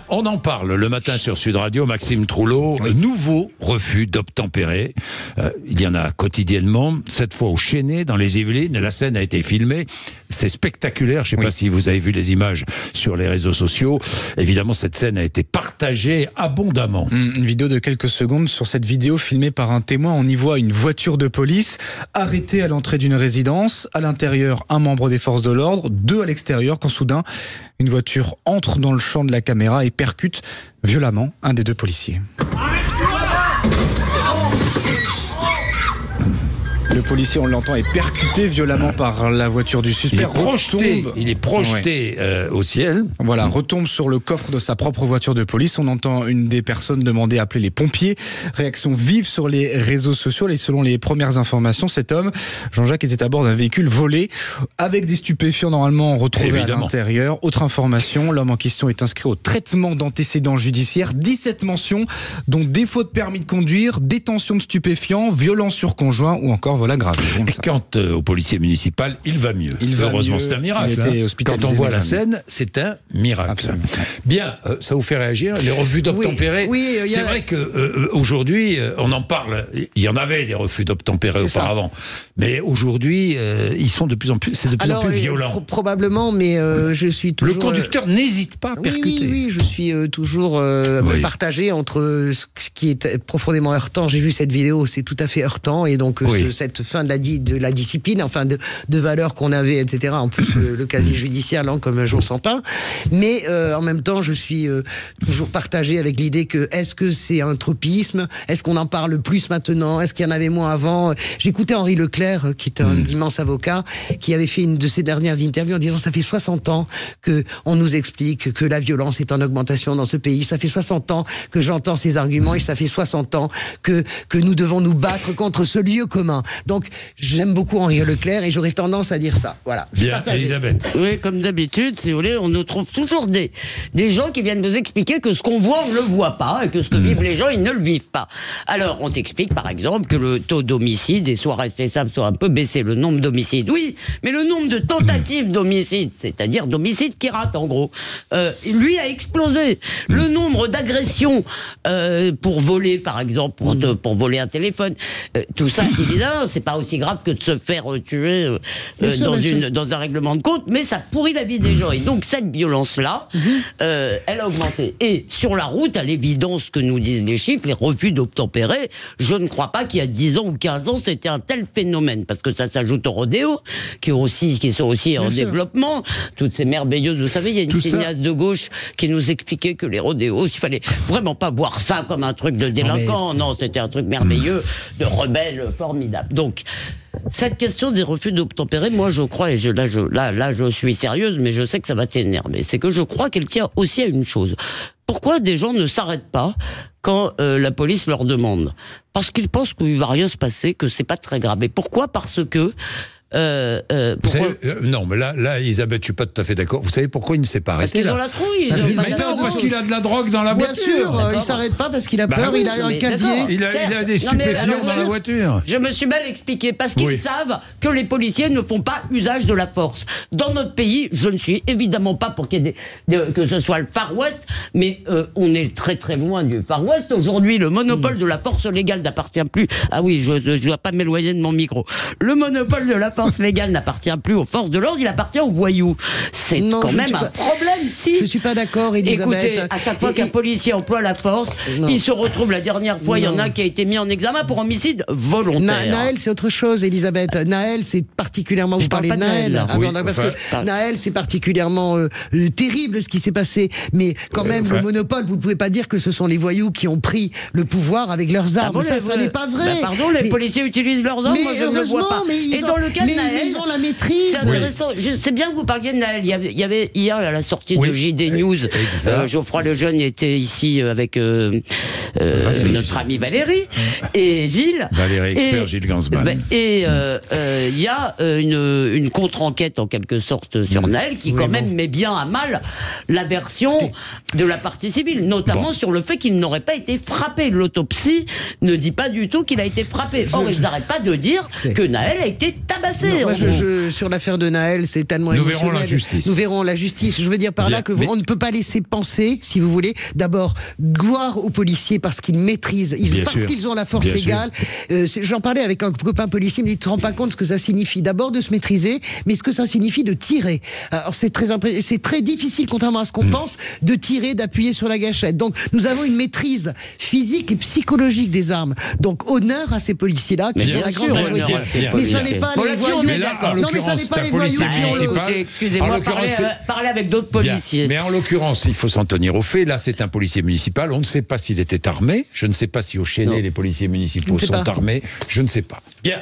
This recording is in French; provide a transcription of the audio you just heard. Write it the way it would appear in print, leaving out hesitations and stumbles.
on en parle le matin sur Sud Radio, Maxime Trouleau. Oui. Nouveau refus d'obtempérer. Il y en a quotidiennement, cette fois au Chesnay, dans les Yvelines. La scène a été filmée. C'est spectaculaire. Je ne sais pas si vous avez vu les images sur les réseaux sociaux. Évidemment, cette scène a été partagée abondamment. Une vidéo de quelques secondes. Sur cette vidéo filmée par un témoin, on y voit une voiture de police arrêtée à l'entrée d'une résidence. À l'intérieur, un membre des forces de l'ordre, 2 à l'extérieur, quand soudain, une voiture entre dans le champ de la caméra et percute violemment un des 2 policiers. Le policier, on l'entend, est percuté violemment par la voiture du suspect. Il est projeté au ciel. Voilà, retombe sur le coffre de sa propre voiture de police. On entend une des personnes demander à appeler les pompiers. Réaction vive sur les réseaux sociaux. Et selon les premières informations, cet homme, Jean-Jacques, était à bord d'un véhicule volé avec des stupéfiants normalement retrouvés à l'intérieur. Autre information, l'homme en question est inscrit au traitement d'antécédents judiciaires. 17 mentions, dont défaut de permis de conduire, détention de stupéfiants, violence sur conjoint ou encore voilà grave. Et quant au policier municipal, il va mieux. Heureusement, c'est un miracle. Quand on voit la scène, c'est un miracle. Absolument. Bien, ça vous fait réagir, les refus d'obtempérer. Oui, c'est vrai qu'aujourd'hui, on en parle. Il y en avait des refus d'obtempérer auparavant. Mais aujourd'hui, ils sont de plus en plus, c'est de plus en plus violent. Probablement, mais je suis toujours... Le conducteur n'hésite pas à percuter. Oui, je suis toujours partagé entre ce qui est profondément heurtant. J'ai vu cette vidéo, c'est tout à fait heurtant. Et donc, cette fin de la discipline, enfin de valeurs qu'on avait, etc. En plus, le casier judiciaire, là, comme un jour sans pain. Mais en même temps, je suis toujours partagé avec l'idée que est-ce que c'est un tropisme? Est-ce qu'on en parle plus maintenant? Est-ce qu'il y en avait moins avant? J'écoutais Henri Leclerc, qui est un immense avocat, qui avait fait une de ses dernières interviews en disant ça fait 60 ans que on nous explique que la violence est en augmentation dans ce pays. Ça fait 60 ans que j'entends ces arguments et ça fait 60 ans que nous devons nous battre contre ce lieu commun. Donc, j'aime beaucoup Henri Leclerc et j'aurais tendance à dire ça. Voilà. Bien, Elisabeth. Oui, comme d'habitude, si vous voulez, on nous trouve toujours des gens qui viennent nous expliquer que ce qu'on voit, on ne le voit pas, et que ce que vivent les gens, ils ne le vivent pas. Alors, on t'explique, par exemple, que le taux d'homicide est soit resté stable, soit un peu baissé, le nombre d'homicides. Oui, mais le nombre de tentatives d'homicide, c'est-à-dire d'homicides qui ratent, en gros, lui a explosé. Le nombre d'agressions pour voler, par exemple, pour voler un téléphone, tout ça, évidemment, c'est pas aussi grave que de se faire tuer dans un règlement de compte, mais ça pourrit la vie des gens. Et donc, cette violence-là, elle a augmenté. Et sur la route, à l'évidence que nous disent les chiffres, les refus d'obtempérer, je ne crois pas qu'il y a 10 ans ou 15 ans, c'était un tel phénomène, parce que ça s'ajoute aux rodéos, qui sont aussi en développement. Toutes ces merveilleuses, vous savez, il y a une cinéaste de gauche qui nous expliquait que les rodéos, il fallait vraiment pas voir ça comme un truc de délinquant. Non, c'était un truc merveilleux, de rebelle formidable. Donc, cette question des refus d'obtempérer, moi je crois, et là je suis sérieuse, mais je sais que ça va t'énerver, c'est que je crois qu'elle tient aussi à une chose. Pourquoi des gens ne s'arrêtent pas quand la police leur demande? Parce qu'ils pensent qu'il ne va rien se passer, que c'est pas très grave. Et pourquoi? Parce que non, mais là, Elisabeth, je suis pas tout à fait d'accord. Vous savez pourquoi il ne s'est pas arrêté là? Dans la trouille. Parce qu'il a de la drogue dans la voiture. Bien sûr, il s'arrête pas parce qu'il a peur, il a un casier. Il a des stupéfiants dans la voiture. Je me suis mal expliqué, parce qu'ils savent que les policiers ne font pas usage de la force. Dans notre pays, je ne suis évidemment pas pour qu'il y ait que ce soit le Far West, mais on est très très loin du Far West. Aujourd'hui, le monopole de la force légale n'appartient plus... Ah oui, je ne dois pas m'éloigner de mon micro. Le monopole de la force légale n'appartient plus aux forces de l'ordre, il appartient aux voyous. C'est quand même un problème, si. Je suis pas d'accord, Elisabeth. Écoutez, à chaque fois qu'un policier emploie la force, il se retrouve, la dernière fois, il y en a qui a été mis en examen pour homicide volontaire. Naël, c'est autre chose, Elisabeth. Naël, c'est particulièrement... Vous parlez de Naël. Parce que Naël, c'est particulièrement terrible ce qui s'est passé. Mais quand même, le monopole, vous ne pouvez pas dire que ce sont les voyous qui ont pris le pouvoir avec leurs armes. Ça n'est pas vrai. Pardon, les policiers utilisent leurs armes, moi je ne le vois pas. Et dans le cas de Naël, ils ont la maîtrise. C'est intéressant. C'est bien que vous parliez de Naël. Il y avait hier à la sortie de JD News, Geoffroy Lejeune était ici avec notre amie Valérie et Gilles. Valérie expert, Gilles Gansman. Et il y a une contre-enquête en quelque sorte sur Naël qui quand même met bien à mal la version de la partie civile, notamment sur le fait qu'il n'aurait pas été frappé. L'autopsie ne dit pas du tout qu'il a été frappé. Or, ils n'arrêtent pas de dire que Naël a été tabassé. Sur l'affaire de Naël, c'est tellement émotionnel. Nous verrons la justice. Nous verrons la justice. Je veux dire par là on ne peut pas laisser penser, si vous voulez, d'abord, gloire aux policiers parce qu'ils maîtrisent, parce qu'ils ont la force légale. J'en parlais avec un copain policier, il me dit, tu te rends pas compte ce que ça signifie d'abord de se maîtriser, mais ce que ça signifie de tirer. Alors c'est très difficile, contrairement à ce qu'on pense, de tirer, d'appuyer sur la gâchette. Donc nous avons une maîtrise physique et psychologique des armes. Donc honneur à ces policiers-là qui sont la grande majorité. Mais ça n'est pas les voyous. Non, mais ça n'est pas les voyous qui ont le... Excusez-moi, parlez avec d'autres policiers. Mais en l'occurrence, il faut s'en tenir aux faits. Là, c'est un policier municipal. On ne sait pas s'il était armé. Je ne sais pas si au Chénet, les policiers municipaux sont armés. Je ne sais pas. Bien.